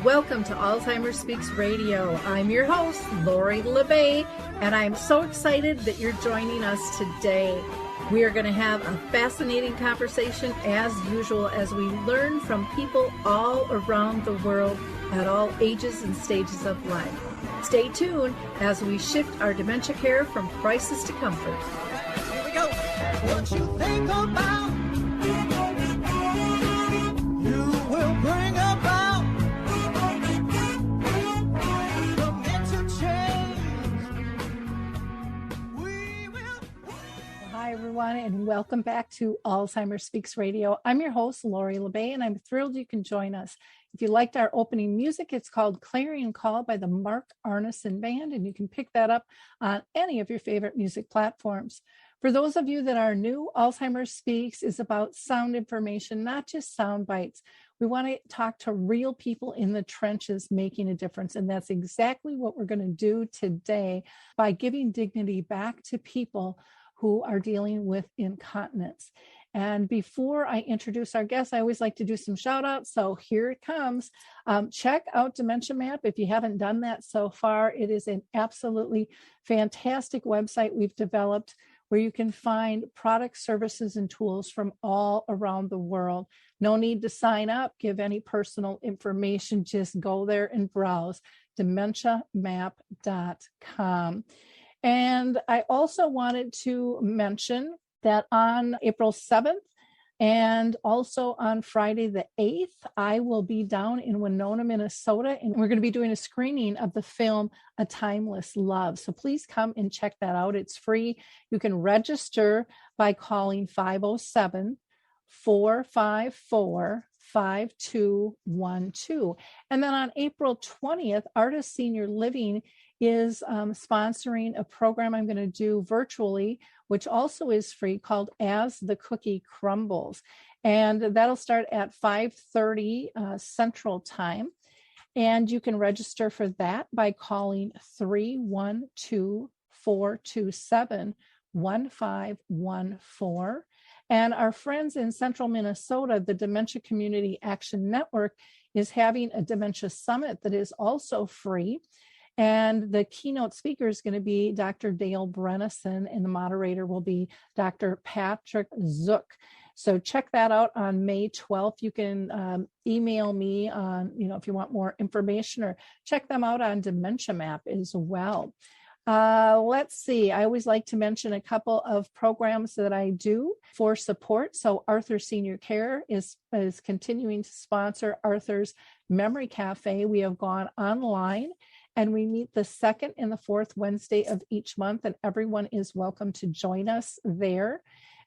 Welcome to Alzheimer's Speaks Radio. I'm your host, Lori La Bey, and I'm so excited that you're joining us today. We are going to have a fascinating conversation as usual as we learn from people all around the world at all ages and stages of life. Stay tuned as we shift our dementia care from crisis to comfort. Here we go. What you think about, you will bring about the mental change. We will. Hi, everyone, and welcome back to Alzheimer's Speaks Radio. I'm your host, Lori La Bey, and I'm thrilled you can join us. If you liked our opening music, it's called Clarion Call by the Mark Arneson Band, and you can pick that up on any of your favorite music platforms. For those of you that are new, Alzheimer's Speaks is about sound information, not just sound bites. We want to talk to real people in the trenches making a difference, and that's exactly what we're going to do today by giving dignity back to people who are dealing with incontinence. And before I introduce our guests, I always like to do some shout outs. So here it comes. Check out Dementia Map. If you haven't done that so far, it is an absolutely fantastic website we've developed where you can find products, services, and tools from all around the world. No need to sign up, give any personal information. Just go there and browse, dementiamap.com. And I also wanted to mention that on April 7th and also on Friday the 8th, I will be down in Winona, Minnesota, and we're going to be doing a screening of the film A Timeless Love. So please come and check that out. It's free. You can register by calling 507-454-5212. And then on April 20th, Artist Senior Living is sponsoring a program I'm going to do virtually, which also is free, called As the Cookie Crumbles. And that'll start at 5:30 Central Time. And you can register for that by calling 312-427-1514. And our friends in Central Minnesota, the Dementia Community Action Network, is having a dementia summit that is also free. And the keynote speaker is going to be Dr. Dale Brennison, and the moderator will be Dr. Patrick Zook. So check that out on May 12th. You can email me on, if you want more information, or check them out on Dementia Map as well. Let's see. I always like to mention a couple of programs that I do for support. So Arthur Senior Care is continuing to sponsor Arthur's Memory Cafe. We have gone online, and we meet the second and the fourth Wednesday of each month, and everyone is welcome to join us there.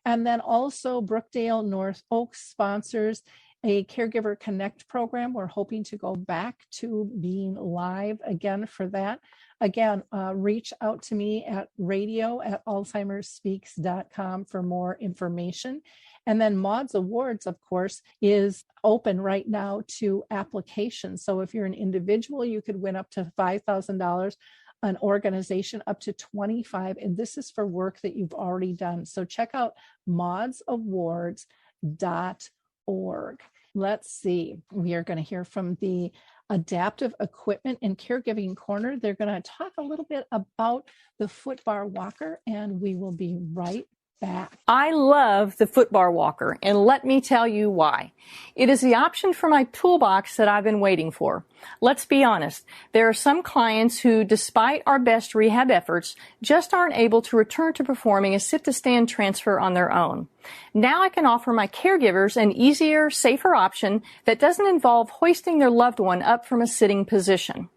And then also Brookdale North Oaks sponsors a Caregiver Connect program. We're hoping to go back to being live again for that. Again, reach out to me at radio@alzheimersspeaks.com for more information. And then Maud's Awards, of course, is open right now to applications. So if you're an individual, you could win up to $5,000, an organization up to $25,000. And this is for work that you've already done. So check out maudsawards.org. Let's see. We are going to hear from the Adaptive Equipment and Caregiving Corner. They're going to talk a little bit about the foot bar walker, and we will be right back. I love the foot bar walker, and let me tell you why. It is the option for my toolbox that I've been waiting for. Let's be honest, there are some clients who, despite our best rehab efforts, just aren't able to return to performing a sit-to-stand transfer on their own. Now I can offer my caregivers an easier, safer option that doesn't involve hoisting their loved one up from a sitting position.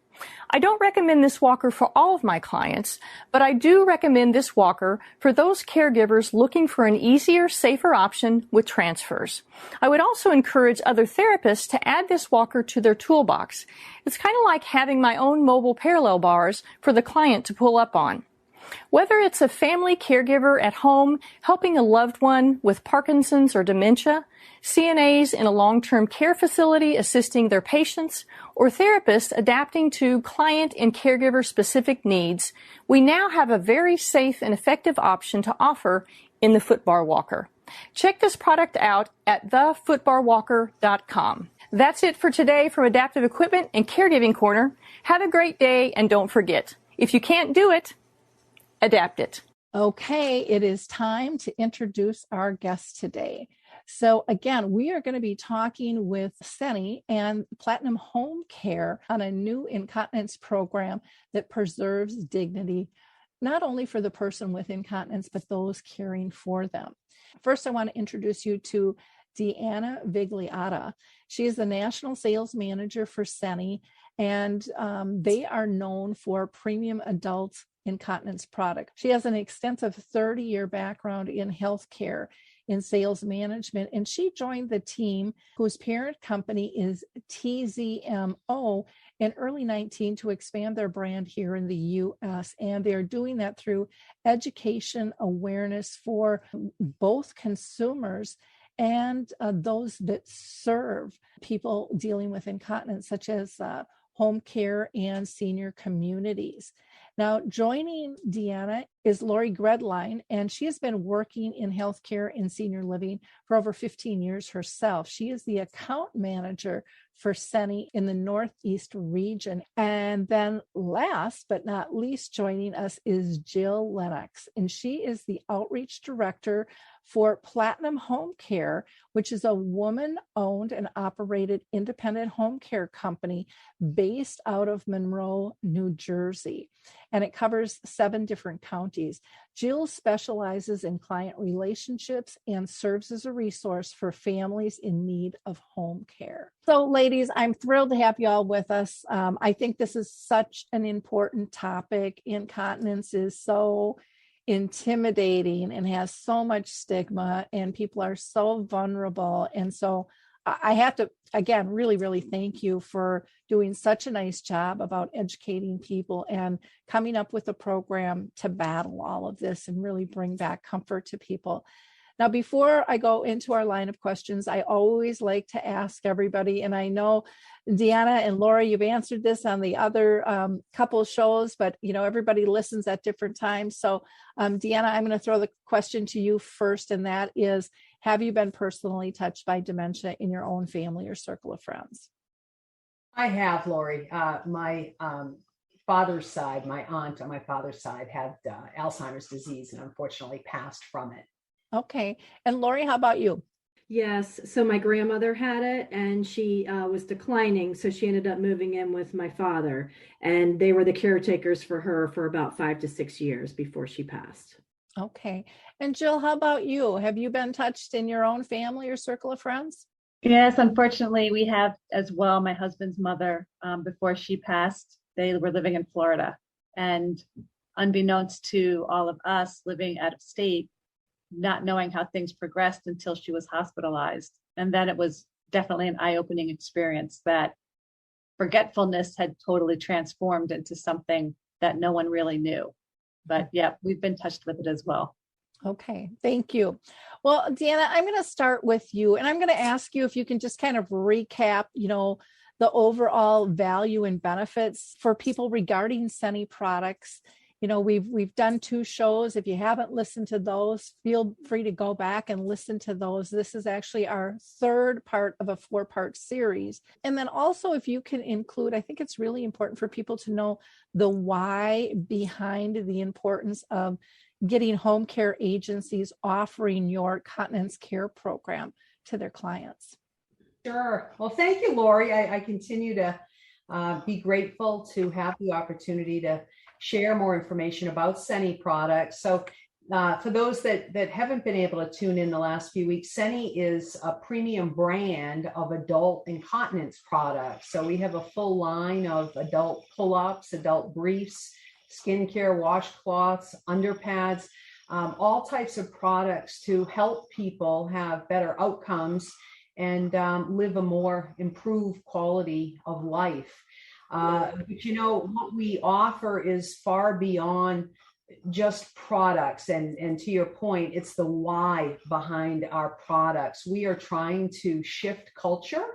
I don't recommend this walker for all of my clients, but I do recommend this walker for those caregivers looking for an easier, safer option with transfers. I would also encourage other therapists to add this walker to their toolbox. It's kind of like having my own mobile parallel bars for the client to pull up on. Whether it's a family caregiver at home helping a loved one with Parkinson's or dementia, CNAs in a long-term care facility assisting their patients, or therapists adapting to client and caregiver-specific needs, we now have a very safe and effective option to offer in the foot bar walker. Check this product out at thefootbarwalker.com. That's it for today from Adaptive Equipment and Caregiving Corner. Have a great day, and don't forget, if you can't do it, adapt it. Okay, it is time to introduce our guest today. So again, we are going to be talking with Seni and Platinum Home Care on a new incontinence program that preserves dignity, not only for the person with incontinence, but those caring for them. First, I want to introduce you to Deanna Vigliotta. She is the National Sales Manager for Seni, and they are known for premium adult incontinence product. She has an extensive 30-year background in healthcare, in sales management, and she joined the team whose parent company is TZMO in early 2019 to expand their brand here in the U.S. And they're doing that through education awareness for both consumers and those that serve people dealing with incontinence, such as home care and senior communities. Now, joining Deanna is Laurie Gredlein, and she has been working in healthcare and senior living for over 15 years herself. She is the account manager for Seni in the Northeast region. And then last but not least, joining us is Jill Lennox, and she is the outreach director for Platinum Home Care, which is a woman-owned and operated independent home care company based out of Monroe, New Jersey. And it covers 7 different counties. Jill specializes in client relationships and serves as a resource for families in need of home care. So, ladies, I'm thrilled to have you all with us. I think this is such an important topic. Incontinence is so intimidating and has so much stigma, and people are so vulnerable. And so I have to, again, really, really thank you for doing such a nice job about educating people and coming up with a program to battle all of this and really bring back comfort to people. Now, before I go into our line of questions, I always like to ask everybody, and I know Deanna and Laurie, you've answered this on the other couple shows, but everybody listens at different times. So Deanna, I'm going to throw the question to you first, and that is, have you been personally touched by dementia in your own family or circle of friends? I have, Laurie. My father's side, my aunt on my father's side had Alzheimer's disease and unfortunately passed from it. Okay. And Laurie, how about you? Yes. So my grandmother had it and she was declining. So she ended up moving in with my father, and they were the caretakers for her for about 5 to 6 years before she passed. Okay. And Jill, how about you? Have you been touched in your own family or circle of friends? Yes, unfortunately, we have as well. My husband's mother, before she passed, they were living in Florida. And unbeknownst to all of us living out of state, not knowing how things progressed until she was hospitalized. And then it was definitely an eye-opening experience that forgetfulness had totally transformed into something that no one really knew. But yeah, we've been touched with it as well. Okay, thank you. Well, Deanna, I'm going to start with you, and I'm going to ask you if you can just kind of recap, the overall value and benefits for people regarding Seni products. We've done 2 shows. If you haven't listened to those, feel free to go back and listen to those. This is actually our 3rd part of a 4-part series. And then also, if you can include, I think it's really important for people to know the why behind the importance of getting home care agencies offering your continence care program to their clients. Sure. Well, thank you, Laurie. I continue to be grateful to have the opportunity to share more information about Seni products. So for those that haven't been able to tune in the last few weeks, Seni is a premium brand of adult incontinence products. So we have a full line of adult pull-ups, adult briefs, skincare, washcloths, underpads, all types of products to help people have better outcomes and live a more improved quality of life. But what we offer is far beyond just products. And to your point, it's the why behind our products. We are trying to shift culture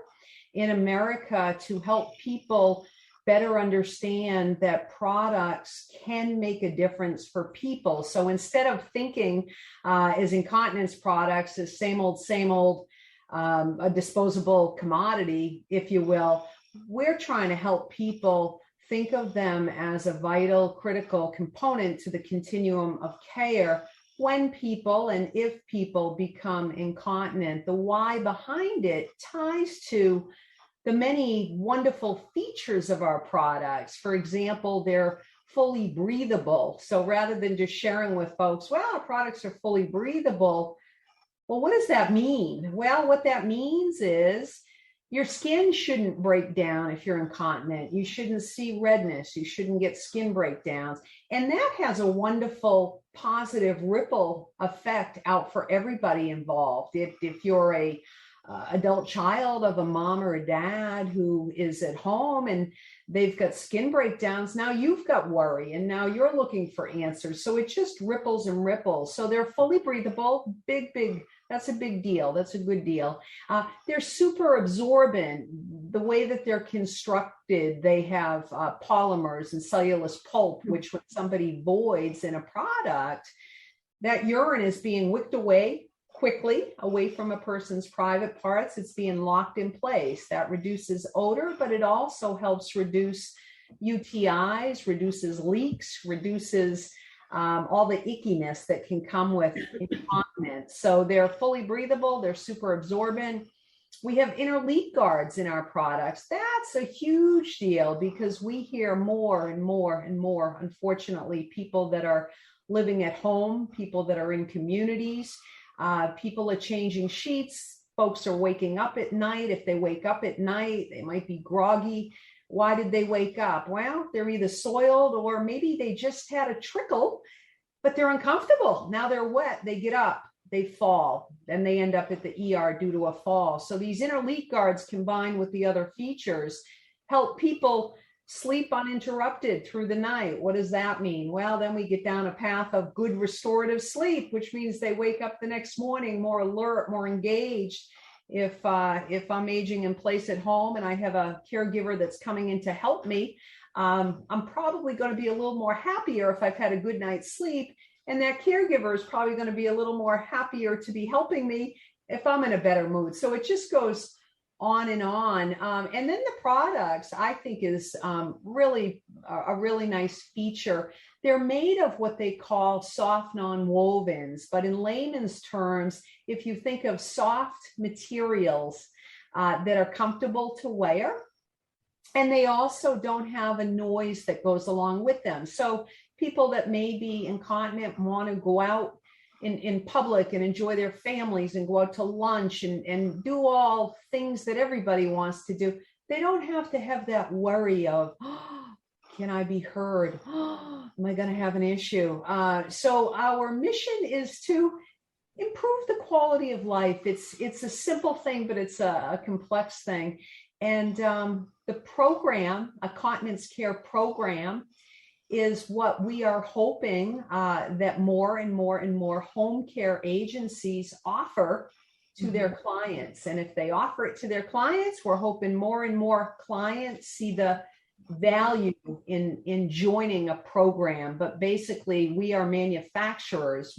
in America to help people better understand that products can make a difference for people. So instead of thinking as incontinence products as same old, a disposable commodity, if you will, we're trying to help people think of them as a vital, critical component to the continuum of care when people and if people become incontinent. The why behind it ties to the many wonderful features of our products. For example, they're fully breathable. So rather than just sharing with folks, well, our products are fully breathable. Well, what does that mean? Well, what that means is your skin shouldn't break down if you're incontinent. You shouldn't see redness. You shouldn't get skin breakdowns. And that has a wonderful positive ripple effect out for everybody involved. If you're a adult child of a mom or a dad who is at home and they've got skin breakdowns, now you've got worry and now you're looking for answers. So it just ripples and ripples. So they're fully breathable, big, that's a big deal. That's a good deal. They're super absorbent. The way that they're constructed, they have polymers and cellulose pulp, which when somebody voids in a product, that urine is being wicked away quickly away from a person's private parts. It's being locked in place. That reduces odor, but it also helps reduce UTIs, reduces leaks, reduces all the ickiness that can come with incontinence. So they're fully breathable. They're super absorbent. We have inner leak guards in our products. That's a huge deal because we hear more and more and more, unfortunately, people that are living at home, people that are in communities. People are changing sheets. Folks are waking up at night. If they wake up at night, they might be groggy. Why did they wake up? Well, they're either soiled or maybe they just had a trickle, but they're uncomfortable. Now they're wet. They get up, they fall, and they end up at the ER due to a fall. So these inner leak guards combined with the other features help people sleep uninterrupted through the night. What does that mean? Well, then we get down a path of good restorative sleep, which means they wake up the next morning more alert, more engaged. If I'm aging in place at home and I have a caregiver that's coming in to help me, I'm probably going to be a little more happier if I've had a good night's sleep. And that caregiver is probably going to be a little more happier to be helping me if I'm in a better mood. So it just goes on and on. And then the products, I think, is really a really nice feature. They're made of what they call soft non-wovens, but in layman's terms, if you think of soft materials that are comfortable to wear, and they also don't have a noise that goes along with them. So people that may be incontinent want to go out in public and enjoy their families and go out to lunch and do all things that everybody wants to do. They don't have to have that worry of, can I be heard? Am I going to have an issue? So our mission is to improve the quality of life. It's a simple thing, but it's a complex thing. And the program, a continence care program, is what we are hoping that more and more and more home care agencies offer to their clients. And if they offer it to their clients, we're hoping more and more clients see the value in joining a program. But basically, we are manufacturers.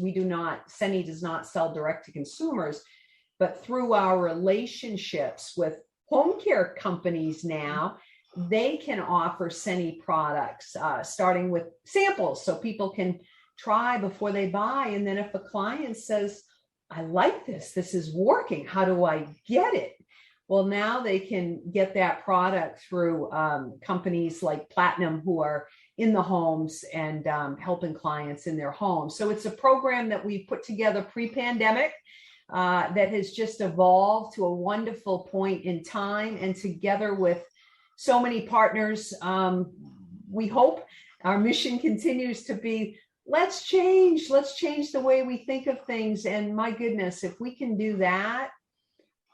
Seni does not sell direct to consumers, but through our relationships with home care companies now, they can offer Seni products, starting with samples so people can try before they buy. And then if a client says, I like this is working, how do I get it? Well, now they can get that product through companies like Platinum, who are in the homes and helping clients in their homes. So it's a program that we put together pre-pandemic that has just evolved to a wonderful point in time. And together with so many partners, we hope our mission continues to be, let's change the way we think of things. And my goodness, if we can do that,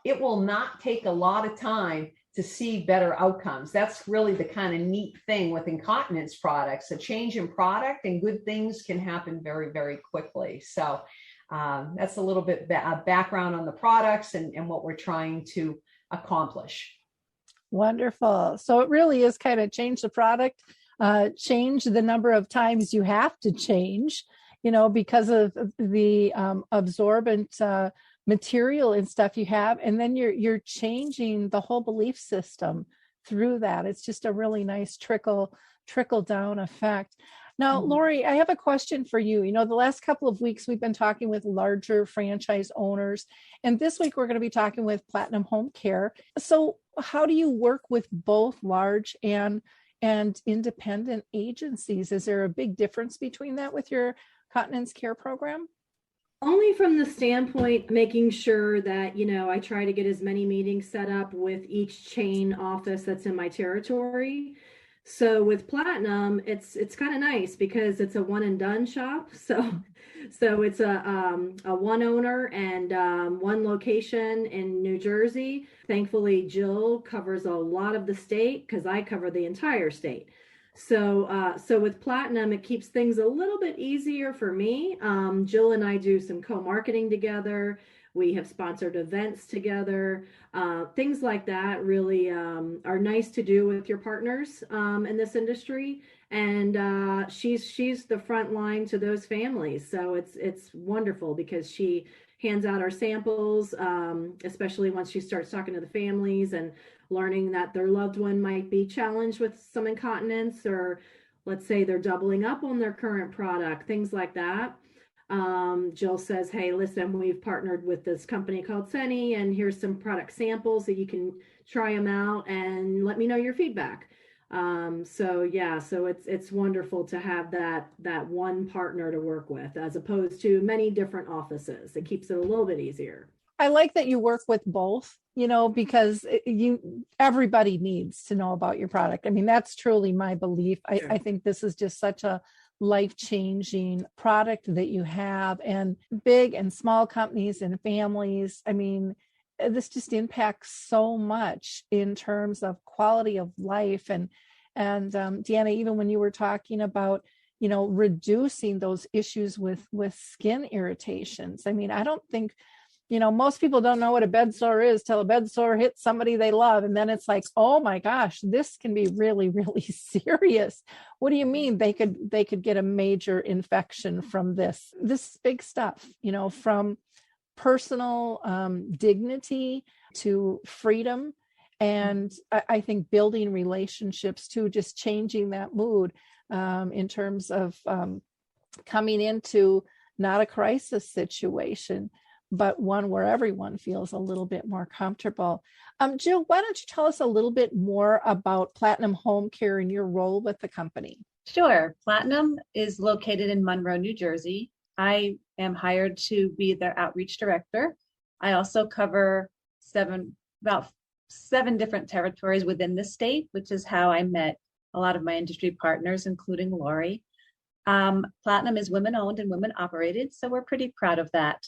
it will not take a lot of time to see better outcomes. That's really the kind of neat thing with incontinence products. A change in product and good things can happen very, very quickly. So that's a little bit background on the products and what we're trying to accomplish. Wonderful. So it really is kind of change the product, change the number of times you have to change, because of the absorbent material and stuff you have. And then you're changing the whole belief system through that. It's just a really nice trickle down effect. Now, Laurie, I have a question for you. The last couple of weeks we've been talking with larger franchise owners, and this week we're going to be talking with Platinum Home Care. So how do you work with both large and independent agencies? Is there a big difference between that with your continence care program? Only from the standpoint making sure that, I try to get as many meetings set up with each chain office that's in my territory. So with Platinum, it's kind of nice because it's a one and done shop. So it's a one owner and one location in New Jersey. Thankfully, Jill covers a lot of the state because I cover the entire state. So with Platinum, it keeps things a little bit easier for me. Jill and I do some co-marketing together. We have sponsored events together. Things like that really are nice to do with your partners in this industry. And she's the front line to those families. So it's wonderful because she hands out our samples, especially once she starts talking to the families and learning that their loved one might be challenged with some incontinence, or let's say they're doubling up on their current product, things like that. Jill says, hey, listen, we've partnered with this company called Seni, and here's some product samples that you can try them out and let me know your feedback. So it's wonderful to have that one partner to work with as opposed to many different offices. It keeps it a little bit easier. I like that you work with both, because everybody needs to know about your product. I mean, that's truly my belief. Sure. I think this is just such a life-changing product that you have, and big and small companies and families. I mean, this just impacts so much in terms of quality of life. And Deanna, even when you were talking about, reducing those issues with skin irritations. I mean, I don't think, most people don't know what a bed sore is till a bed sore hits somebody they love. And then it's like, oh my gosh, this can be really, really serious. What do you mean? They could get a major infection from this big stuff, from personal dignity to freedom. And I think building relationships too, just changing that mood in terms of coming into not a crisis situation, but one where everyone feels a little bit more comfortable. Jill, why don't you tell us a little bit more about Platinum Home Care and your role with the company? Sure. Platinum is located in Monroe, New Jersey. I am hired to be their outreach director. I also cover about seven different territories within the state, which is how I met a lot of my industry partners, including Laurie. Platinum is women-owned and women-operated, so we're pretty proud of that.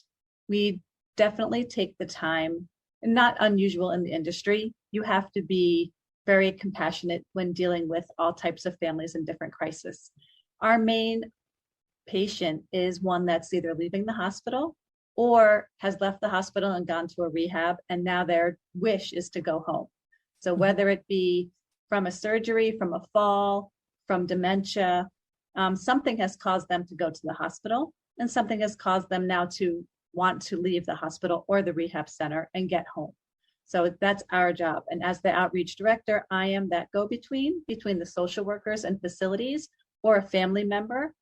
We definitely take the time, not unusual in the industry. You have to be very compassionate when dealing with all types of families in different crises. Our main patient is one that's either leaving the hospital or has left the hospital and gone to a rehab, and now their wish is to go home. So whether it be from a surgery, from a fall, from dementia, something has caused them to go to the hospital, and something has caused them now to want to leave the hospital or the rehab center and get home. So that's our job. And as the outreach director, I am that go-between between the social workers and facilities or a family member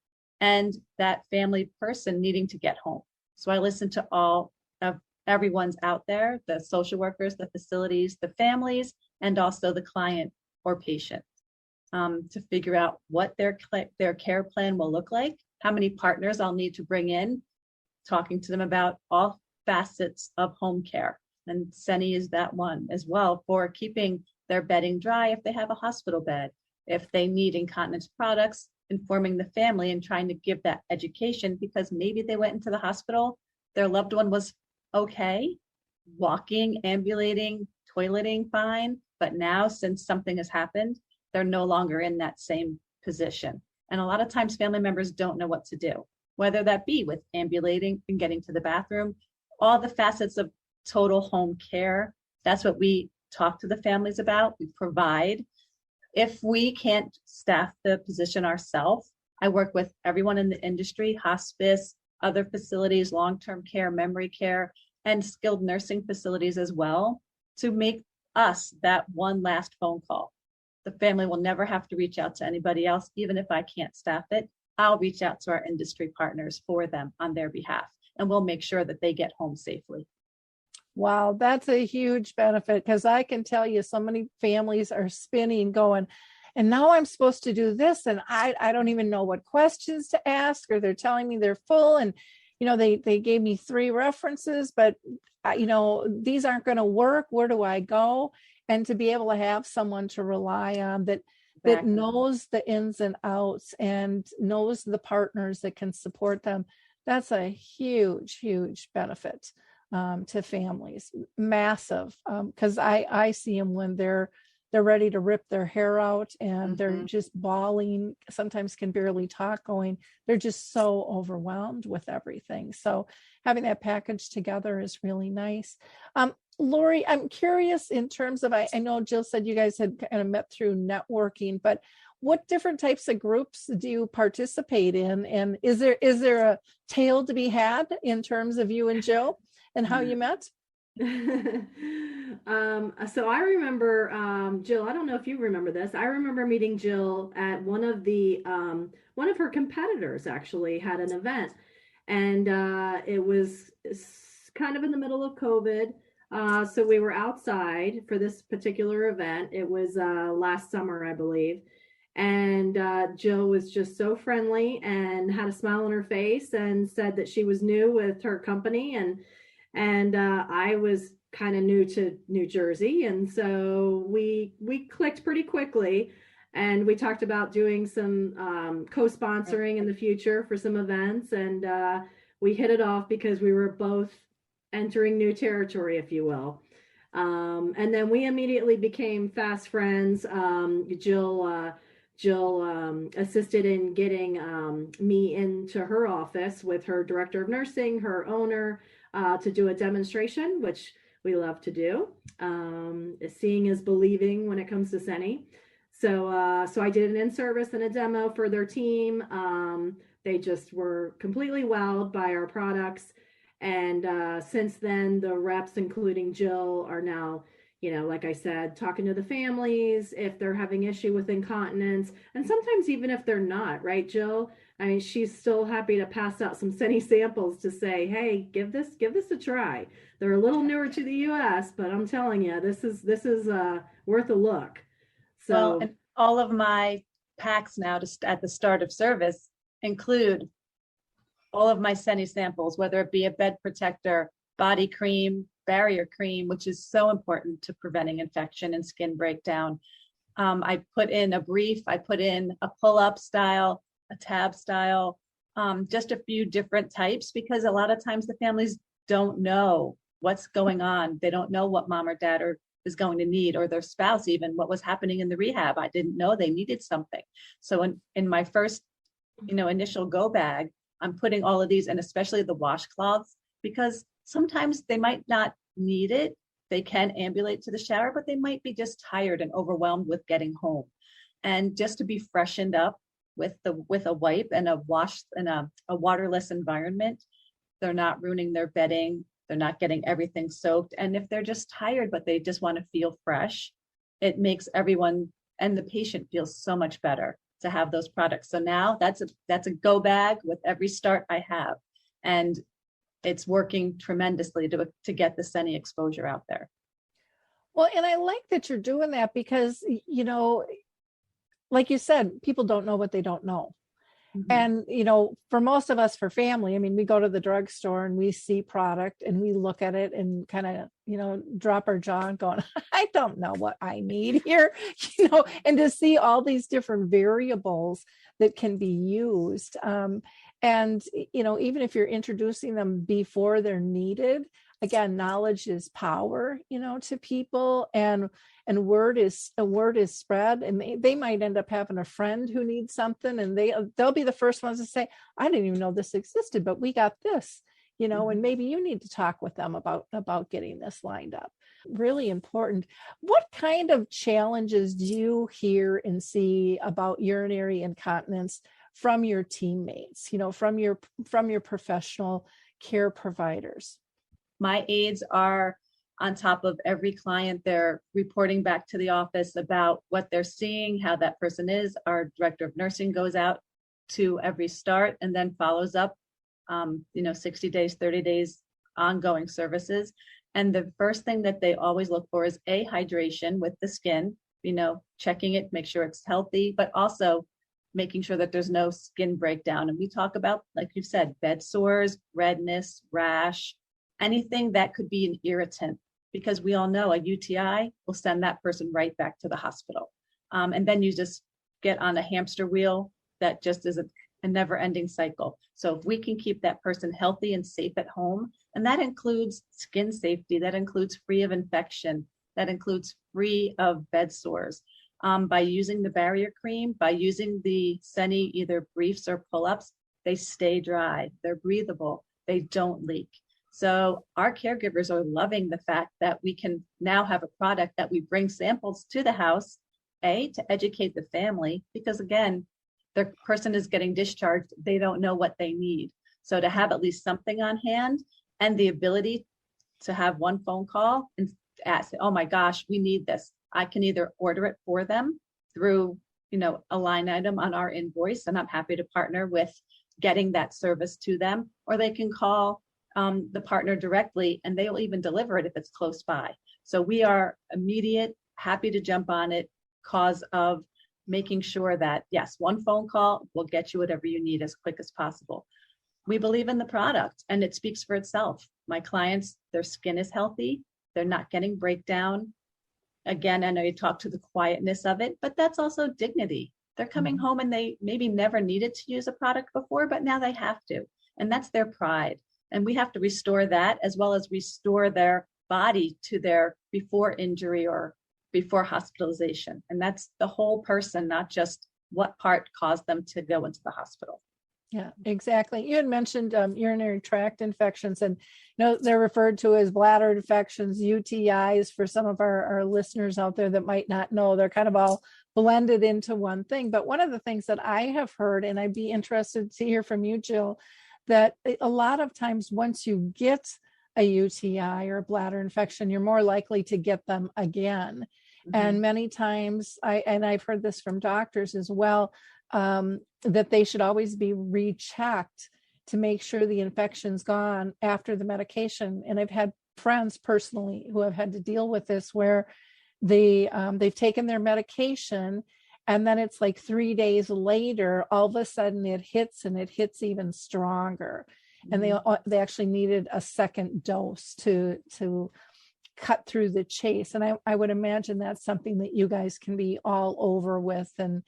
and that family person needing to get home. So I listen to all of everyone's out there, the social workers, the facilities, the families, and also the client or patient to figure out what their care plan will look like, how many partners I'll need to bring in, talking to them about all facets of home care. And Seni is that one as well for keeping their bedding dry if they have a hospital bed, if they need incontinence products, informing the family and trying to give that education because maybe they went into the hospital, their loved one was okay, walking, ambulating, toileting fine, but now since something has happened, they're no longer in that same position. And a lot of times family members don't know what to do, whether that be with ambulating and getting to the bathroom, all the facets of total home care. That's what we talk to the families about, we provide. If we can't staff the position ourselves, I work with everyone in the industry, hospice, other facilities, long-term care, memory care, and skilled nursing facilities as well, to make us that one last phone call. The family will never have to reach out to anybody else. Even if I can't staff it, I'll reach out to our industry partners for them on their behalf, and we'll make sure that they get home safely. Wow, that's a huge benefit, because I can tell you so many families are spinning going, and now I'm supposed to do this, and I don't even know what questions to ask, or they're telling me they're full, and they gave me 3 references, but these aren't going to work. Where do I go? And to be able to have someone to rely on that knows the ins and outs and knows the partners that can support them, that's a huge, huge benefit to families. Massive, because I see them when they're ready to rip their hair out, and they're just bawling, sometimes can barely talk, going, they're just so overwhelmed with everything. So having that package together is really nice. Laurie, I'm curious in terms of, I know Jill said you guys had kind of met through networking, but what different types of groups do you participate in? And is there a tale to be had in terms of you and Jill and how you met? So I remember, Jill, I don't know if you remember this. I remember meeting Jill at one of her competitors actually had an event, and it was kind of in the middle of COVID. So we were outside for this particular event. It was last summer, I believe. And Jill was just so friendly and had a smile on her face and said that she was new with her company, and I was kind of new to New Jersey. And so we clicked pretty quickly, and we talked about doing some co-sponsoring in the future for some events. And we hit it off because we were both entering new territory, if you will. And then we immediately became fast friends. Jill assisted in getting me into her office with her director of nursing, her owner, to do a demonstration, which we love to do. Seeing is believing when it comes to Seni. So I did an in-service and a demo for their team. They just were completely wowed by our products. And since then, the reps, including Jill, are now, like I said, talking to the families if they're having issue with incontinence, and sometimes even if they're not, right, Jill? I mean, she's still happy to pass out some Seni samples to say, hey, give this a try. They're a little newer to the U.S., but I'm telling you, this is worth a look. So, well, and all of my packs now at the start of service include all of my Seni samples, whether it be a bed protector, body cream, barrier cream, which is so important to preventing infection and skin breakdown. I put in a brief, I put in a pull-up style, a tab style, just a few different types, because a lot of times the families don't know what's going on. They don't know what mom or dad is going to need, or their spouse even, what was happening in the rehab. I didn't know they needed something. So in my first, initial go bag, I'm putting all of these, and especially the washcloths, because sometimes they might not need it. They can ambulate to the shower, but they might be just tired and overwhelmed with getting home. And just to be freshened up with a wipe and a wash in a waterless environment, they're not ruining their bedding. They're not getting everything soaked. And if they're just tired, but they just want to feel fresh, it makes everyone and the patient feel so much better to have those products. So now that's a go bag with every start I have. And it's working tremendously to get the Seni exposure out there. Well, and I like that you're doing that because, like you said, people don't know what they don't know. Mm-hmm. And, for most of us, for family, I mean, we go to the drugstore and we see product and we look at it and kind of, drop our jaw and going, I don't know what I need here, and to see all these different variables that can be used. And, even if you're introducing them before they're needed, again, knowledge is power, to people, and word is spread, and they might end up having a friend who needs something, and they'll be the first ones to say, I didn't even know this existed, but we got this, and maybe you need to talk with them about getting this lined up. Really important. What kind of challenges do you hear and see about urinary incontinence from your teammates, from your professional care providers? My aides are on top of every client. They're reporting back to the office about what they're seeing, how that person is. Our director of nursing goes out to every start and then follows up, 60 days, 30 days, ongoing services. And the first thing that they always look for is hydration with the skin, checking it, make sure it's healthy, but also making sure that there's no skin breakdown. And we talk about, like you said, bed sores, redness, rash, anything that could be an irritant, because we all know a UTI will send that person right back to the hospital. And then you just get on a hamster wheel that just is a never-ending cycle. So if we can keep that person healthy and safe at home, and that includes skin safety, that includes free of infection, that includes free of bed sores, by using the barrier cream, by using the Seni either briefs or pull-ups, they stay dry, they're breathable, they don't leak. So our caregivers are loving the fact that we can now have a product that we bring samples to the house, to educate the family, because again, the person is getting discharged, they don't know what they need. So to have at least something on hand and the ability to have one phone call and ask, oh my gosh, we need this. I can either order it for them through, a line item on our invoice, and I'm happy to partner with getting that service to them, or they can call the partner directly and they'll even deliver it if it's close by. So we are immediate, happy to jump on it, cause of making sure that, yes, one phone call will get you whatever you need as quick as possible. We believe in the product and it speaks for itself. My clients, their skin is healthy. They're not getting breakdown. Again, I know you talk to the quietness of it, but that's also dignity. They're coming home and they maybe never needed to use a product before, but now they have to. And that's their pride. And we have to restore that, as well as restore their body to their before injury or before hospitalization. And that's the whole person, not just what part caused them to go into the hospital. Yeah, exactly. You had mentioned urinary tract infections, and they're referred to as bladder infections, UTIs, for some of our listeners out there that might not know. They're kind of all blended into one thing. But one of the things that I have heard, and I'd be interested to hear from you, Jill, that a lot of times once you get a UTI or a bladder infection, you're more likely to get them again. Mm-hmm. And many times, I've heard this from doctors as well, that they should always be rechecked to make sure the infection's gone after the medication. And I've had friends personally who have had to deal with this, where they've taken their medication, and then it's like 3 days later, all of a sudden it hits, and it hits even stronger. Mm-hmm. And they actually needed a second dose to cut through the chase. And I would imagine that's something that you guys can be all over with and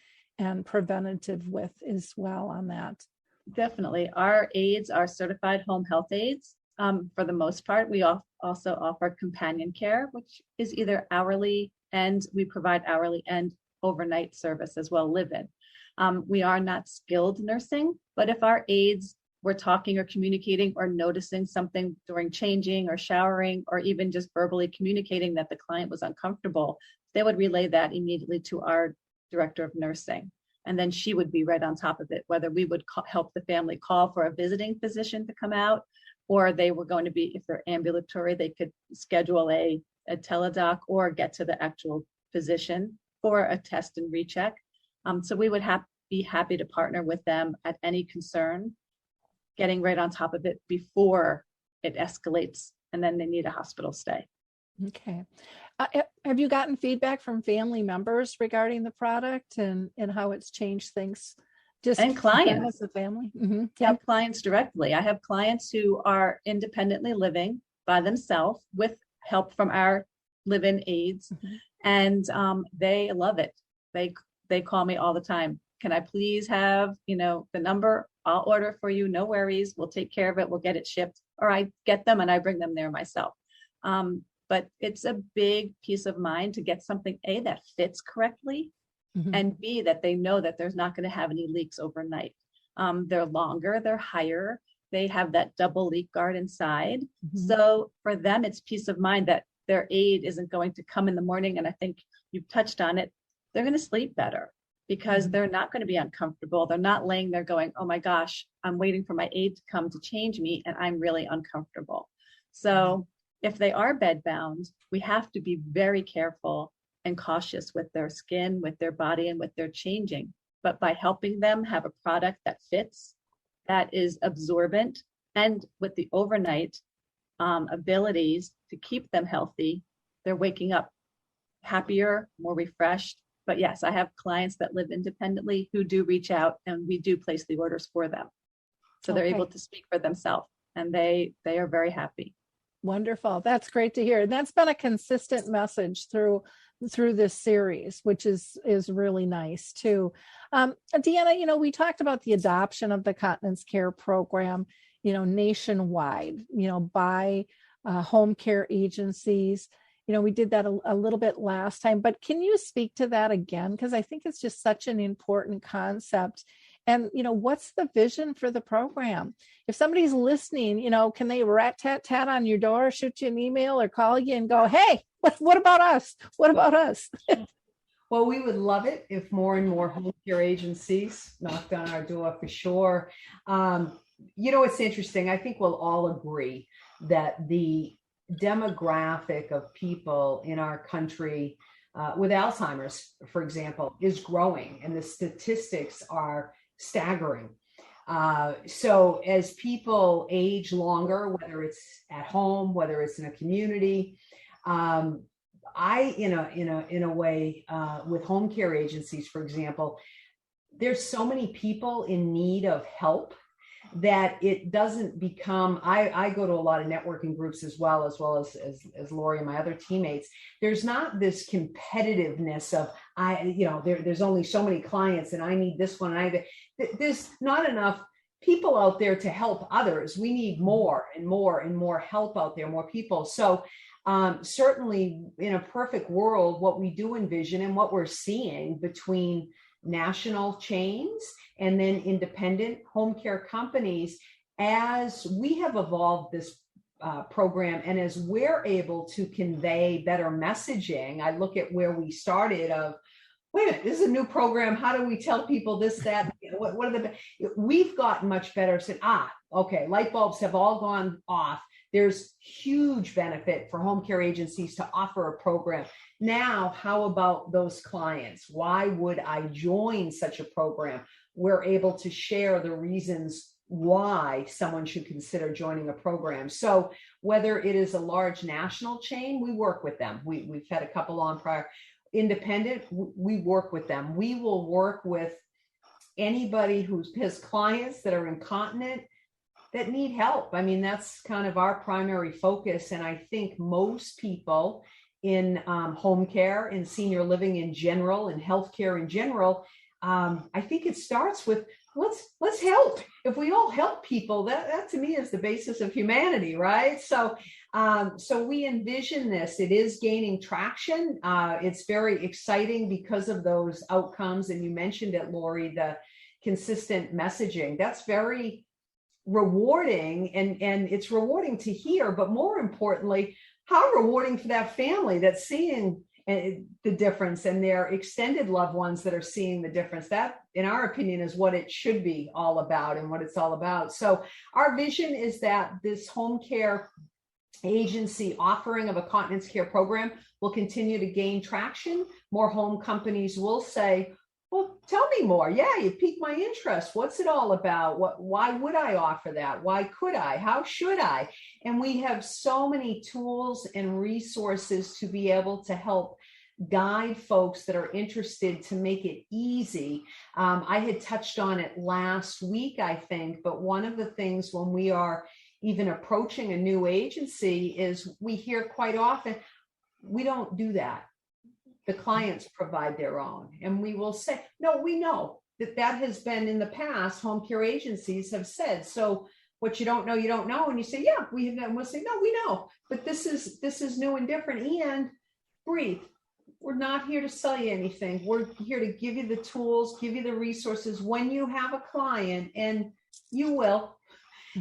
preventative with as well on that. Definitely. Our aides are certified home health aides. For the most part, we also offer companion care, which is either hourly, and we provide hourly and overnight service as well, live-in. We are not skilled nursing, but if our aides were talking or communicating or noticing something during changing or showering, or even just verbally communicating that the client was uncomfortable, they would relay that immediately to our director of nursing. And then she would be right on top of it, whether we would help the family call for a visiting physician to come out, or they were going to be, if they're ambulatory, they could schedule a teledoc or get to the actual physician for a test and recheck. So we would be happy to partner with them at any concern, getting right on top of it before it escalates and then they need a hospital stay. Okay. Have you gotten feedback from family members regarding the product and how it's changed things? And clients. As a family? Mm-hmm. Yep. Clients directly. I have clients who are independently living by themselves with help from our live-in aides, and they love it. They call me all the time. Can I please have, the number? I'll order for you. No worries. We'll take care of it. We'll get it shipped. Or I get them and I bring them there myself. But it's a big peace of mind to get something, A, that fits correctly, and B, that they know that there's not going to have any leaks overnight. They're longer, they're higher, they have that double leak guard inside. So for them, it's peace of mind that their aide isn't going to come in the morning, and I think you've touched on it, they're going to sleep better because they're not going to be uncomfortable. They're not laying there going, oh my gosh, I'm waiting for my aide to come to change me and I'm really uncomfortable. So if they are bedbound, we have to be very careful and cautious with their skin, with their body, and with their changing. But by helping them have a product that fits, that is absorbent, and with the overnight abilities to keep them healthy, they're waking up happier, more refreshed. But yes, I have clients that live independently who do reach out, and we do place the orders for them. So they're able to speak for themselves, and they are very happy. Wonderful. That's great to hear. That's been a consistent message through this series, which is really nice too. Deanna, we talked about the adoption of the continence care program, nationwide, by home care agencies. We did that a little bit last time, but can you speak to that again? Because I think it's just such an important concept. And, what's the vision for the program? If somebody's listening, can they rat-tat-tat on your door, shoot you an email, or call you and go, hey, what about us? What about us? Well, we would love it if more and more home care agencies knocked on our door for sure. It's interesting. I think we'll all agree that the demographic of people in our country with Alzheimer's, for example, is growing, and the statistics are staggering. So as people age longer, whether it's at home, whether it's in a community, in a way, with home care agencies, for example, there's so many people in need of help that it doesn't become, I go to a lot of networking groups as well as Laurie and my other teammates. There's not this competitiveness of, there's only so many clients and I need this one. There's not enough people out there to help others. We need more and more and more help out there, more people. So certainly in a perfect world, what we do envision and what we're seeing between national chains and then independent home care companies, as we have evolved this program and as we're able to convey better messaging, I look at where we started of, wait a minute, this is a new program. How do we tell people this, that, what are we've gotten much better. Said, okay, light bulbs have all gone off. There's huge benefit for home care agencies to offer a program. Now, how about those clients? Why would I join such a program? We're able to share the reasons why someone should consider joining a program. So whether it is a large national chain, we work with them. We've had a couple on prior. Independent, we work with them. We will work with anybody who has clients that are incontinent that need help. I mean, that's kind of our primary focus. And I think most people in home care, in senior living in general, in healthcare in general, I think it starts with let's help. If we all help people, that to me is the basis of humanity, right? So we envision this. It is gaining traction. It's very exciting because of those outcomes. And you mentioned it, Laurie, the consistent messaging. That's very rewarding, and it's rewarding to hear, but more importantly, how rewarding for that family that's seeing the difference and their extended loved ones that are seeing the difference. That, in our opinion, is what it should be all about and what it's all about. So our vision is that this home care agency offering of a continence care program will continue to gain traction. More home companies will say, well, tell me more. Yeah, you piqued my interest. What's it all about? Why would I offer that? Why could I? How should I? And we have so many tools and resources to be able to help guide folks that are interested to make it easy. I had touched on it last week, I think, but one of the things when we are even approaching a new agency is we hear quite often, we don't do that. The clients provide their own. And we will say, no, we know that has been in the past, home care agencies have said. So what you don't know, you don't know. And you say, yeah, we have. And we'll say, no, we know. But this is new and different. And breathe. We're not here to sell you anything. We're here to give you the tools, give you the resources. When you have a client, and you will,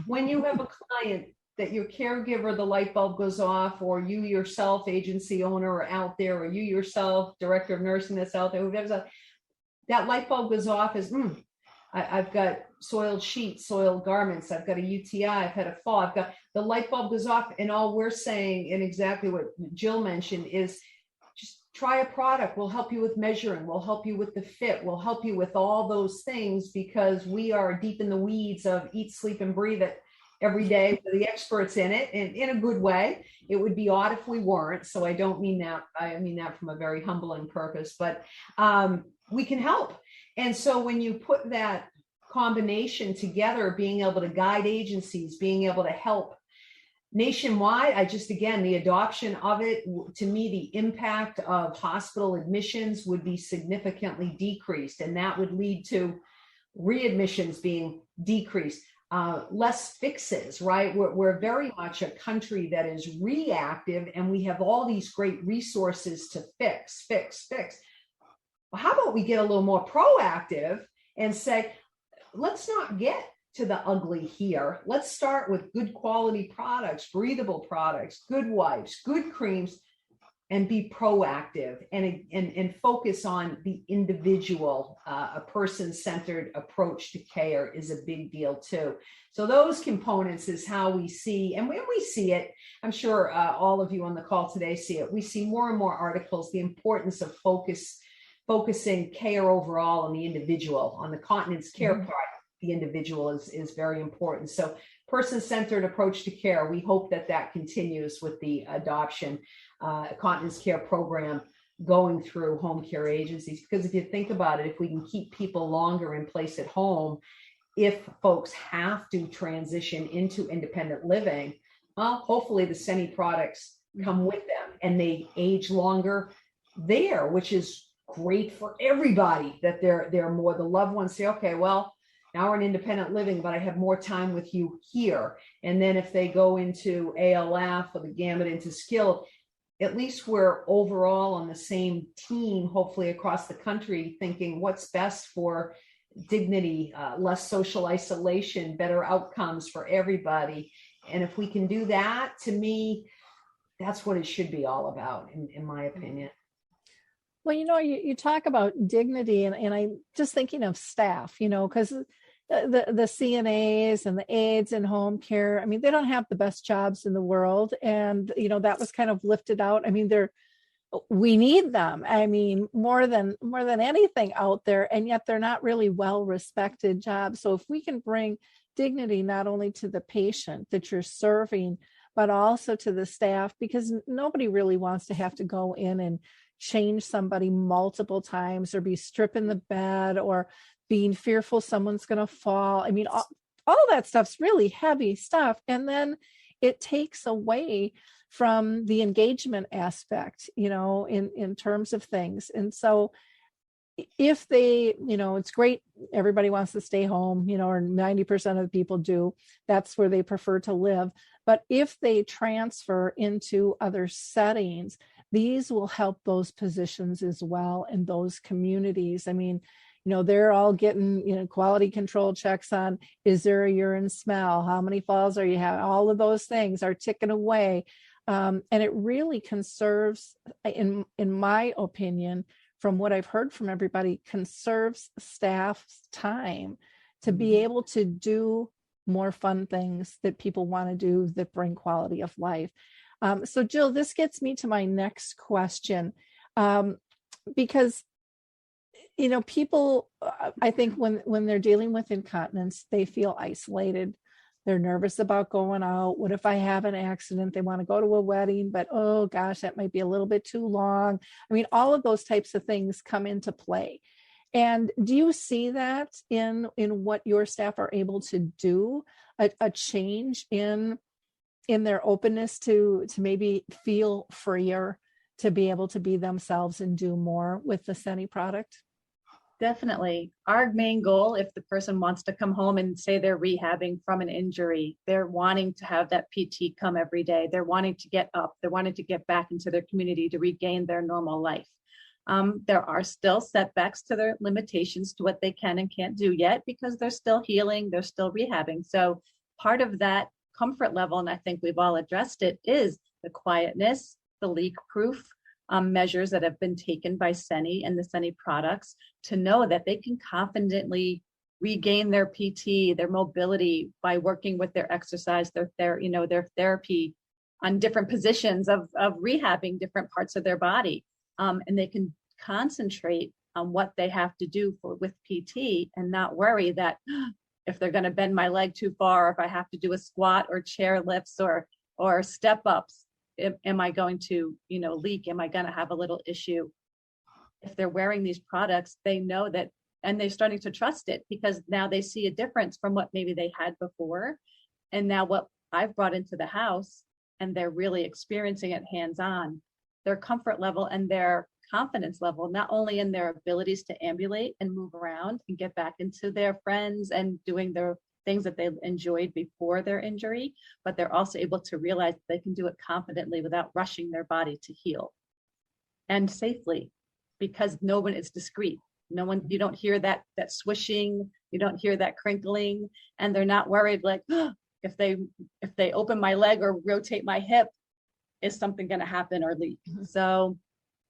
when you have a client that your caregiver, the light bulb goes off, or you yourself, agency owner, are out there, or you yourself, director of nursing that's out there, whoever's out, that light bulb goes off as, I've got soiled sheets, soiled garments, I've got a UTI, I've had a fall, I've got, the light bulb goes off, and all we're saying, and exactly what Jill mentioned, is just try a product. We'll help you with measuring, we'll help you with the fit, we'll help you with all those things, because we are deep in the weeds of eat, sleep, and breathe it every day. We're the experts in it, and in a good way. It would be odd if we weren't. So I don't mean that. I mean that from a very humbling purpose, but we can help. And so when you put that combination together, being able to guide agencies, being able to help nationwide, again, the adoption of it, to me, the impact of hospital admissions would be significantly decreased, and that would lead to readmissions being decreased. Less fixes, right? We're very much a country that is reactive, and we have all these great resources to fix. Well, how about we get a little more proactive and say, let's not get to the ugly here. Let's start with good quality products, breathable products, good wipes, good creams, and be proactive and focus on the individual. A person-centered approach to care is a big deal too. So those components is how we see, and when we see it, I'm sure all of you on the call today see it. We see more and more articles, the importance of focusing care overall on the individual, on the continence care part. The individual is very important. So person-centered approach to care, we hope that continues with the adoption continence care program going through home care agencies. Because if you think about it, if we can keep people longer in place at home, if folks have to transition into independent living, well, hopefully the Seni products come with them and they age longer there, which is great for everybody, that they're more, the loved ones say, okay, well, now we're in independent living, but I have more time with you here. And then if they go into ALF or the gamut into skill, at least we're overall on the same team, hopefully across the country, thinking what's best for dignity, less social isolation, better outcomes for everybody. And if we can do that, to me, that's what it should be all about, in my opinion. Well, you talk about dignity, and I'm just thinking of staff, because the CNAs and the aides in home care, I mean, they don't have the best jobs in the world. And, that was kind of lifted out. I mean, we need them. I mean, more than anything out there, and yet they're not really well-respected jobs. So if we can bring dignity, not only to the patient that you're serving, but also to the staff, because nobody really wants to have to go in and change somebody multiple times, or be stripping the bed, or being fearful someone's going to fall. I mean, all that stuff's really heavy stuff. And then it takes away from the engagement aspect, in terms of things. And so if they, it's great, everybody wants to stay home, or 90% of people do, that's where they prefer to live. But if they transfer into other settings, these will help those positions as well, in those communities. I mean, they're all getting, quality control checks on, is there a urine smell? How many falls are you having? All of those things are ticking away. And it really conserves, in my opinion, from what I've heard from everybody, conserves staff's time to be able to do more fun things that people want to do that bring quality of life. So Jill, this gets me to my next question, because, people, I think when they're dealing with incontinence, they feel isolated. They're nervous about going out. What if I have an accident? They want to go to a wedding, but, oh gosh, that might be a little bit too long. I mean, all of those types of things come into play. And do you see that in what your staff are able to do, a change in their openness to maybe feel freer, to be able to be themselves and do more with the Seni product? Definitely. Our main goal, if the person wants to come home and say they're rehabbing from an injury, they're wanting to have that PT come every day. They're wanting to get up. They're wanting to get back into their community to regain their normal life. There are still setbacks to their limitations to what they can and can't do yet, because they're still healing. They're still rehabbing. So part of that comfort level, and I think we've all addressed it, is the quietness, the leak proof measures that have been taken by Seni and the Seni products to know that they can confidently regain their PT, their mobility by working with their exercise, their therapy on different positions of rehabbing different parts of their body. And they can concentrate on what they have to do with PT and not worry that if they're going to bend my leg too far, if I have to do a squat or chair lifts or step ups, am I going to, leak? Am I going to have a little issue? If they're wearing these products, they know that, and they're starting to trust it because now they see a difference from what maybe they had before. And now what I've brought into the house, and they're really experiencing it hands-on, their comfort level and their confidence level, not only in their abilities to ambulate and move around and get back into their friends and doing their things that they enjoyed before their injury, but they're also able to realize they can do it confidently without rushing their body to heal and safely, because no one is discreet. No one, you don't hear that swishing, you don't hear that crinkling, and they're not worried like, if they open my leg or rotate my hip, is something going to happen or leak? So,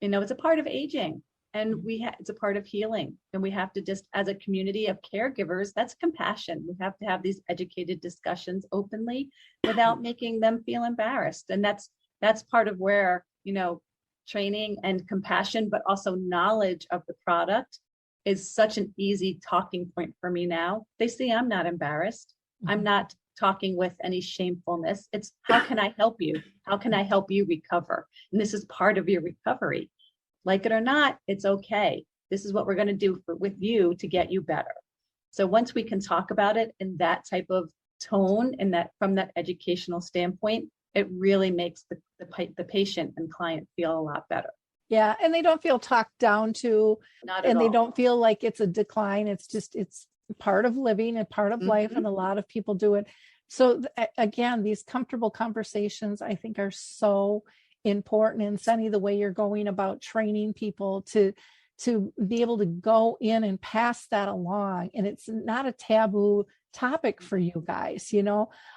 it's a part of aging, and it's a part of healing. And we have to just, as a community of caregivers, that's compassion. We have to have these educated discussions openly without making them feel embarrassed. And that's part of where, training and compassion, but also knowledge of the product is such an easy talking point for me now. They see I'm not embarrassed. I'm not talking with any shamefulness. It's how can I help you? How can I help you recover? And this is part of your recovery. Like it or not, it's okay. This is what we're going to do with you to get you better. So once we can talk about it in that type of tone and that from that educational standpoint, it really makes the patient and client feel a lot better. Yeah. And they don't feel talked down to, and they all. don't feel like it's a decline. It's part of living and part of life. And a lot of people do it. So again, these comfortable conversations, I think, are so important. And Seni, the way you're going about training people to be able to go in and pass that along. And it's not a taboo topic for you guys.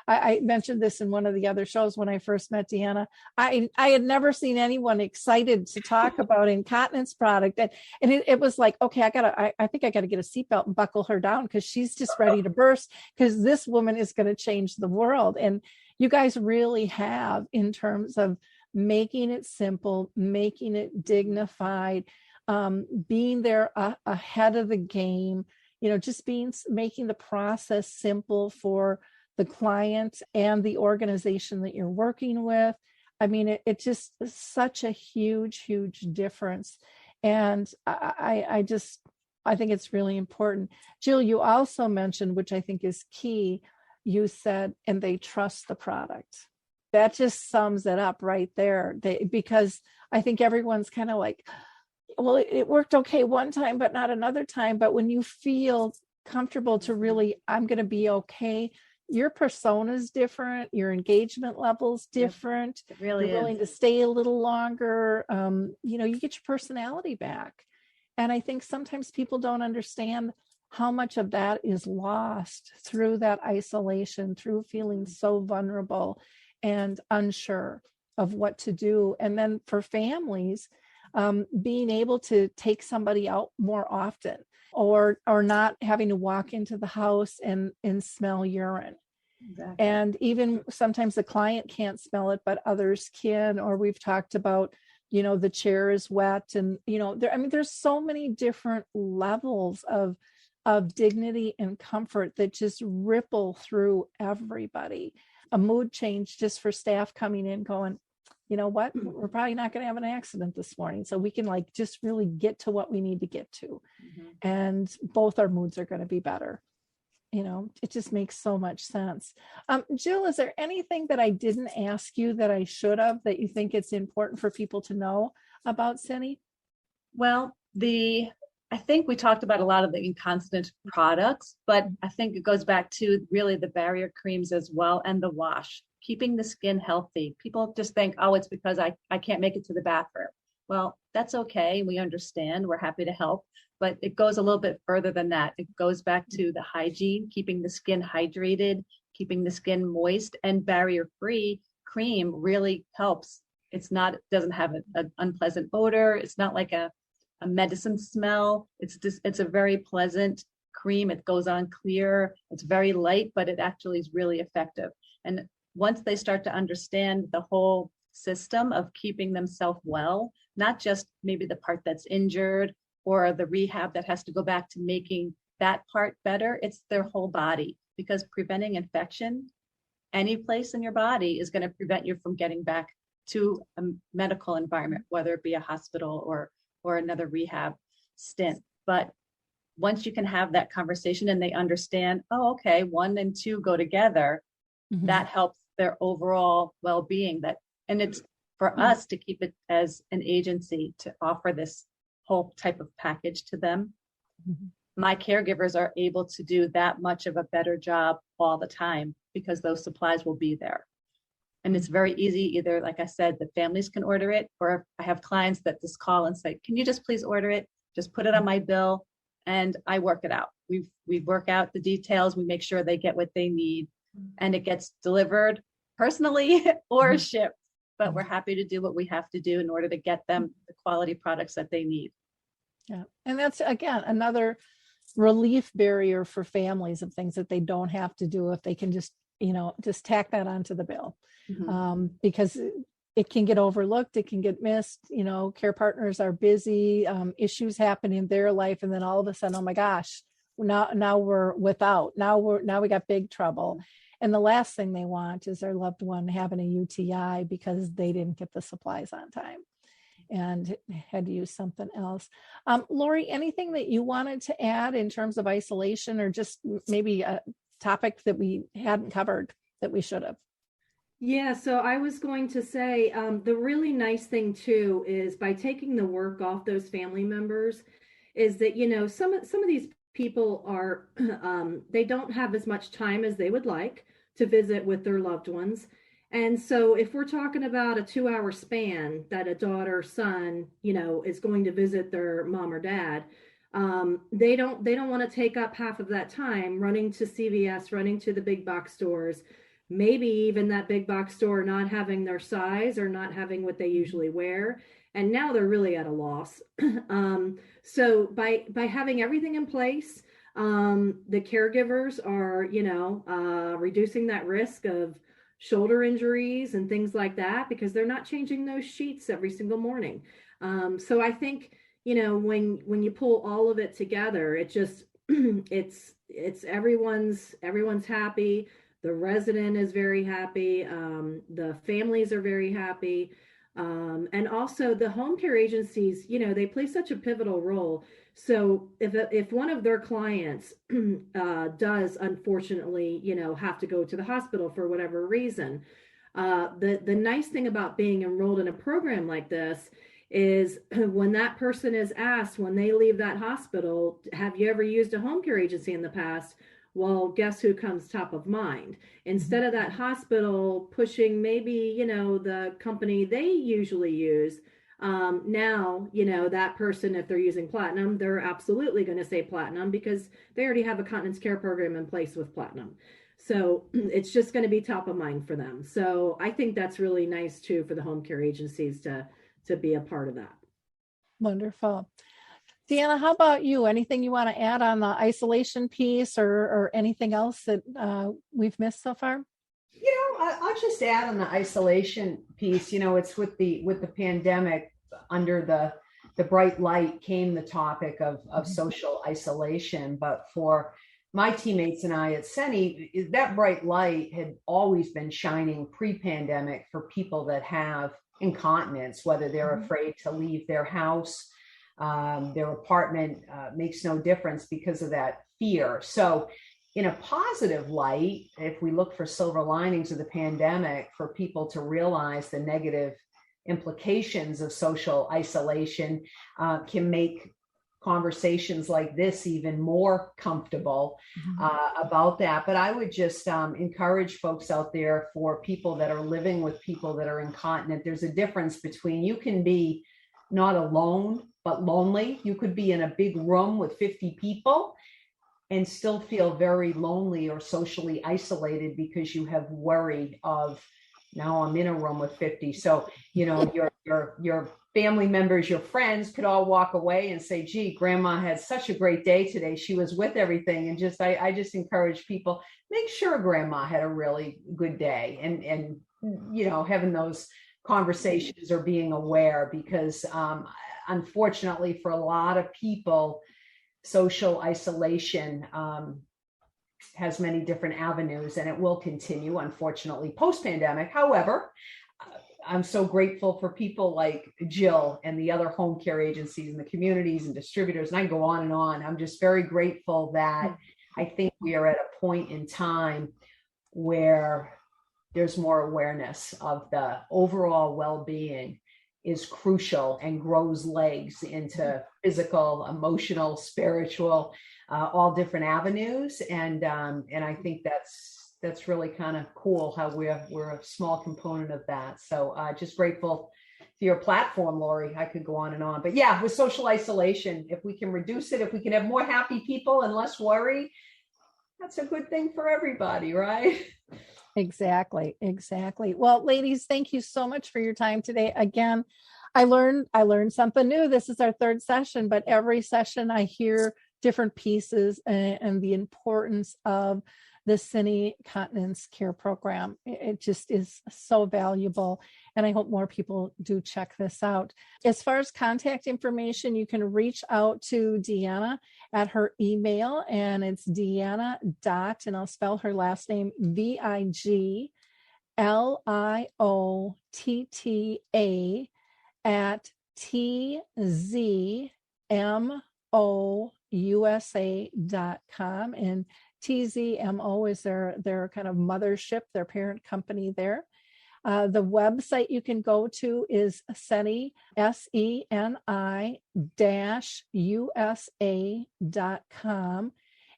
I mentioned this in one of the other shows when I first met Deanna. I had never seen anyone excited to talk about incontinence product. And it was like, okay, I think I got to get a seatbelt and buckle her down because she's just ready to burst, because this woman is going to change the world. And you guys really have, in terms of making it simple, making it dignified, being there ahead of the game, just making the process simple for the client and the organization that you're working with. I mean, it just is such a huge, huge difference. And I think it's really important. Jill, you also mentioned, which I think is key, you said, and they trust the product. That just sums it up right there. Because I think everyone's kind of like, well, it worked okay one time, but not another time. But when you feel comfortable to really, I'm going to be okay, your persona is different, your engagement level's different. It really You're willing to stay a little longer. You get your personality back. And I think sometimes people don't understand how much of that is lost through that isolation, through feeling so vulnerable and unsure of what to do. And then for families, being able to take somebody out more often, or not having to walk into the house and smell urine. Exactly. And even sometimes the client can't smell it, but others can. Or we've talked about, the chair is wet, and there's so many different levels of dignity and comfort that just ripple through everybody. A mood change just for staff coming in going, you know what, we're probably not going to have an accident this morning. So we can just really get to what we need to get to. And both our moods are going to be better. It just makes so much sense. Jill, is there anything that I didn't ask you that I should have, that you think it's important for people to know about Seni? Well, I think we talked about a lot of the incontinence products, but I think it goes back to really the barrier creams as well, and the wash, keeping the skin healthy. People just think, oh, it's because I can't make it to the bathroom. Well, that's okay. We understand. We're happy to help. But it goes a little bit further than that. It goes back to the hygiene, keeping the skin hydrated, keeping the skin moist, and barrier-free cream really helps. Doesn't have an unpleasant odor. It's not like a medicine smell. It's a very pleasant cream. It goes on clear. It's very light, but it actually is really effective. And once they start to understand the whole system of keeping themselves well, not just maybe the part that's injured or the rehab that has to go back to making that part better, it's their whole body, because preventing infection any place in your body is going to prevent you from getting back to a medical environment, whether it be a hospital or another rehab stint. But once you can have that conversation and they understand, oh, okay, 1 and 2 go together, that helps their overall well-being. And it's for us to keep it as an agency to offer this whole type of package to them. My caregivers are able to do that much of a better job all the time because those supplies will be there. And it's very easy. Either, like I said, the families can order it, or I have clients that just call and say, can you just please order it? Just put it on my bill and I work it out. We work out the details. We make sure they get what they need and it gets delivered personally or shipped. But we're happy to do what we have to do in order to get them the quality products that they need. Yeah. And that's, again, another relief barrier for families of things that they don't have to do if they can just tack that onto the bill. Because it can get overlooked, it can get missed. Care partners are busy, issues happen in their life, and then all of a sudden, oh my gosh, now we're without. Now we got big trouble. And the last thing they want is their loved one having a UTI because they didn't get the supplies on time and had to use something else. Laurie, anything that you wanted to add in terms of isolation, or just maybe a topic that we hadn't covered that we should have? Yeah, so I was going to say the really nice thing too is by taking the work off those family members is that, some of these people are, they don't have as much time as they would like to visit with their loved ones. And so if we're talking about a 2-hour span that a daughter or son, is going to visit their mom or dad, they don't want to take up half of that time running to CVS, running to the big box stores, maybe even that big box store not having their size or not having what they usually wear. And now they're really at a loss. So by having everything in place, the caregivers are, reducing that risk of shoulder injuries and things like that, because they're not changing those sheets every single morning. So I think, when you pull all of it together, it just, it's everyone's happy. The resident is very happy. The families are very happy. And also the home care agencies, they play such a pivotal role. So if one of their clients does unfortunately, have to go to the hospital for whatever reason, the nice thing about being enrolled in a program like this is when that person is asked when they leave that hospital, have you ever used a home care agency in the past? Well, guess who comes top of mind? Instead of that hospital pushing maybe, the company they usually use, now, that person, if they're using Platinum, they're absolutely going to say Platinum because they already have a continence care program in place with Platinum. So it's just going to be top of mind for them. So I think that's really nice too for the home care agencies to be a part of that. Wonderful. Deanna, how about you? Anything you want to add on the isolation piece or anything else that we've missed so far? I'll just add on the isolation piece. It's with the pandemic, under the bright light came the topic of social isolation. But for my teammates and I at Seni, that bright light had always been shining pre-pandemic for people that have incontinence, whether they're afraid to leave their house. Their apartment makes no difference because of that fear. So in a positive light, if we look for silver linings of the pandemic, for people to realize the negative implications of social isolation can make conversations like this even more comfortable about that. But I would just encourage folks out there, for people that are living with people that are incontinent, there's a difference between, you can be not alone, but lonely. You could be in a big room with 50 people and still feel very lonely or socially isolated because you have worry of, now I'm in a room with 50. So, your family members, your friends could all walk away and say, gee, grandma had such a great day today. She was with everything. And I just encourage people, make sure grandma had a really good day, and having those conversations or being aware, because unfortunately for a lot of people, social isolation has many different avenues, and it will continue, unfortunately, post-pandemic. However, I'm so grateful for people like Jill and the other home care agencies and the communities and distributors, and I go on and on. I'm just very grateful that I think we are at a point in time where there's more awareness of the overall well-being is crucial and grows legs into physical, emotional, spiritual, all different avenues. And I think that's really kind of cool how we're a small component of that. So just grateful for your platform, Laurie. I could go on and on, but yeah, with social isolation, if we can reduce it, if we can have more happy people and less worry, that's a good thing for everybody, right? Exactly. Well, ladies, thank you so much for your time today. Again, I learned something new. This is our third session, but every session I hear different pieces and the importance of the Seni Continence Care Program. It just is so valuable, and I hope more people do check this out. As far as contact information, you can reach out to Deanna at her email, and it's Deanna dot, and I'll spell her last name, Vigliotta at TZMOUSA.com. And TZMO is their kind of mothership, their parent company there. The website you can go to is Seni, SENI-USA.com.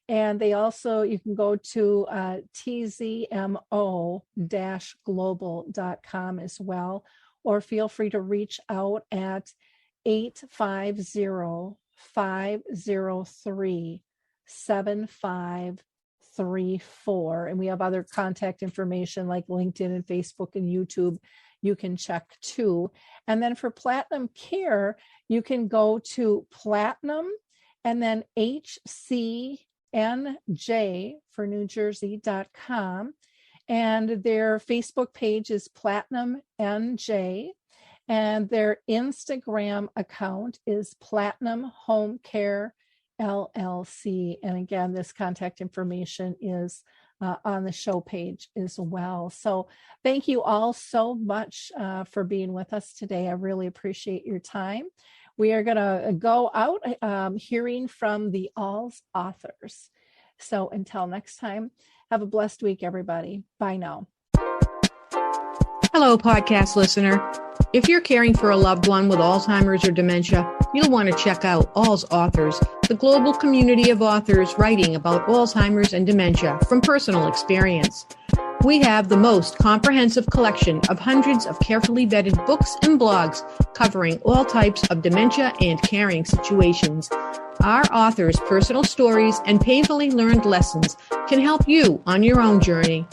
And you can go to TZMO-global.com as well, or feel free to reach out at 850-503-7534. And we have other contact information like LinkedIn and Facebook and YouTube you can check too. And then for Platinum Care, you can go to Platinum and then HCNJ for New Jersey.com. And their Facebook page is Platinum NJ. And their Instagram account is Platinum Home Care LLC. And again, this contact information is on the show page as well. So thank you all so much for being with us today. I really appreciate your time. We are going to go out hearing from the All's authors. So until next time, have a blessed week, everybody. Bye now. Hello, podcast listener. If you're caring for a loved one with Alzheimer's or dementia, you'll want to check out All's Authors, the global community of authors writing about Alzheimer's and dementia from personal experience. We have the most comprehensive collection of hundreds of carefully vetted books and blogs covering all types of dementia and caring situations. Our authors' personal stories and painfully learned lessons can help you on your own journey.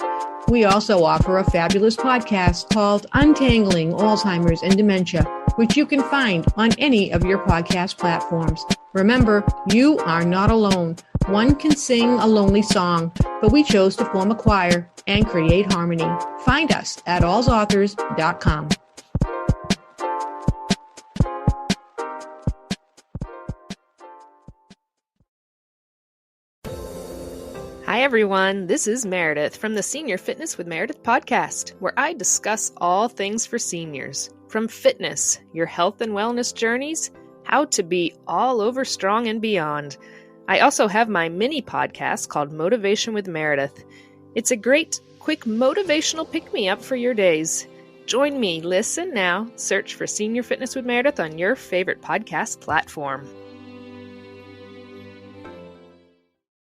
We also offer a fabulous podcast called Untangling Alzheimer's and Dementia, which you can find on any of your podcast platforms. Remember, you are not alone. One can sing a lonely song, but we chose to form a choir and create harmony. Find us at allsauthors.com. Hi everyone, this is Meredith from the Senior Fitness with Meredith podcast, where I discuss all things for seniors. From fitness, your health and wellness journeys, how to be all over strong and beyond. I also have my mini podcast called Motivation with Meredith. It's a great, quick motivational pick-me-up for your days. Join me, listen now, search for Senior Fitness with Meredith on your favorite podcast platform.